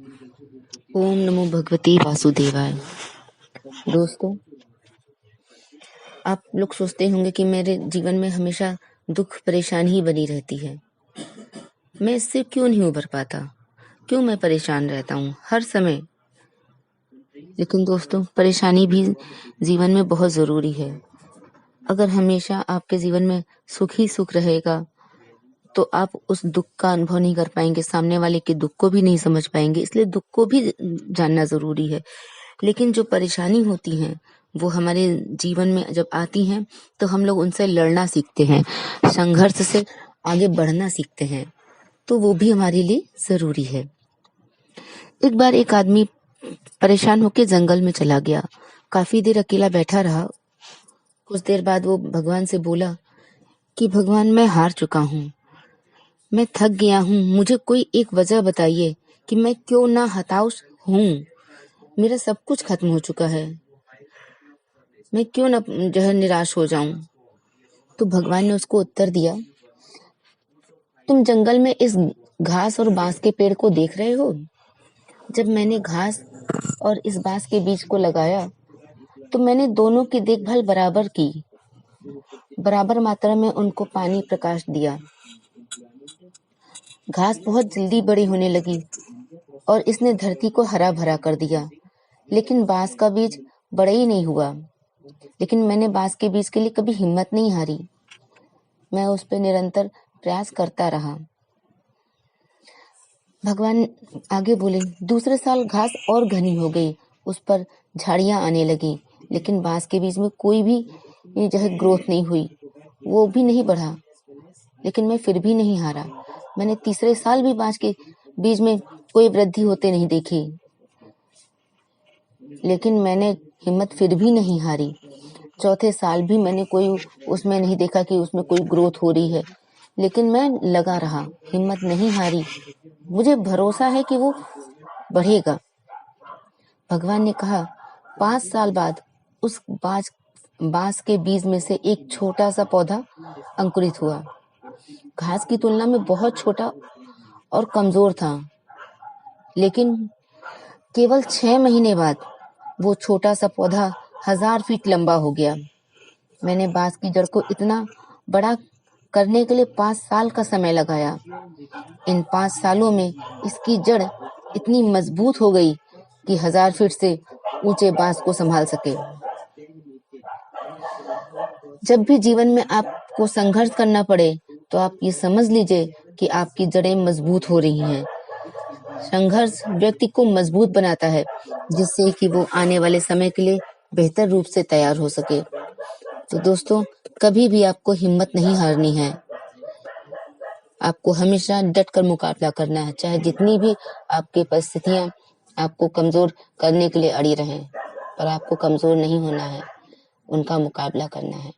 ओम नमो भगवते वासुदेवाय। दोस्तों, आप लोग सोचते होंगे कि मेरे जीवन में हमेशा दुख परेशानी ही बनी रहती है। मैं इससे क्यों नहीं उभर पाता, क्यों मैं परेशान रहता हूँ हर समय। लेकिन दोस्तों, परेशानी भी जीवन में बहुत जरूरी है। अगर हमेशा आपके जीवन में सुख ही सुख रहेगा तो आप उस दुख का अनुभव नहीं कर पाएंगे, सामने वाले के दुख को भी नहीं समझ पाएंगे। इसलिए दुख को भी जानना जरूरी है। लेकिन जो परेशानी होती है वो हमारे जीवन में जब आती हैं तो हम लोग उनसे लड़ना सीखते हैं, संघर्ष से आगे बढ़ना सीखते हैं, तो वो भी हमारे लिए जरूरी है। एक बार एक आदमी परेशान होकर जंगल में चला गया, काफी देर अकेला बैठा रहा। कुछ देर बाद वो भगवान से बोला कि भगवान, मैं हार चुका हूँ, मैं थक गया हूँ, मुझे कोई एक वजह बताइए कि मैं क्यों ना हताश हूँ। मेरा सब कुछ खत्म हो चुका है, मैं क्यों ना जो है निराश हो जाऊं। तो भगवान ने उसको उत्तर दिया, तुम जंगल में इस घास और बांस के पेड़ को देख रहे हो। जब मैंने घास और इस बांस के बीज को लगाया तो मैंने दोनों की देखभाल बराबर की, बराबर मात्रा में उनको पानी प्रकाश दिया। घास बहुत जल्दी बड़ी होने लगी और इसने धरती को हरा भरा कर दिया, लेकिन बांस का बीज बड़ा ही नहीं हुआ। लेकिन मैंने बांस के बीज के लिए कभी हिम्मत नहीं हारी, मैं उस पर निरंतर प्रयास करता रहा। भगवान आगे बोले, दूसरे साल घास और घनी हो गई, उस पर झाड़ियां आने लगी, लेकिन बांस के बीज में कोई भी जो है ग्रोथ नहीं हुई, वो भी नहीं बढ़ा। लेकिन मैं फिर भी नहीं हारा। मैंने तीसरे साल भी बांस के बीज में कोई वृद्धि होते नहीं देखी, लेकिन मैंने हिम्मत फिर भी नहीं हारी। चौथे साल भी मैंने कोई उसमें नहीं देखा कि उसमें कोई ग्रोथ हो रही है, लेकिन मैं लगा रहा, हिम्मत नहीं हारी। मुझे भरोसा है कि वो बढ़ेगा। भगवान ने कहा, 5 साल बाद उस बांस के बीज में से एक छोटा सा पौधा अंकुरित हुआ। घास की तुलना में बहुत छोटा और कमजोर था, लेकिन केवल 6 महीने बाद वो छोटा सा पौधा 1000 फीट लंबा हो गया। मैंने बांस की जड़ को इतना बड़ा करने के लिए 5 साल का समय लगाया। इन 5 सालों में इसकी जड़ इतनी मजबूत हो गई कि 1000 फीट से ऊंचे बांस को संभाल सके। जब भी जीवन में आपको संघर्ष करना पड़े तो आप ये समझ लीजिए कि आपकी जड़ें मजबूत हो रही हैं। संघर्ष व्यक्ति को मजबूत बनाता है, जिससे कि वो आने वाले समय के लिए बेहतर रूप से तैयार हो सके। तो दोस्तों, कभी भी आपको हिम्मत नहीं हारनी है। आपको हमेशा डट कर मुकाबला करना है, चाहे जितनी भी आपकी परिस्थितियां आपको कमजोर करने के लिए अड़ी रहें, पर आपको कमजोर नहीं होना है, उनका मुकाबला करना है।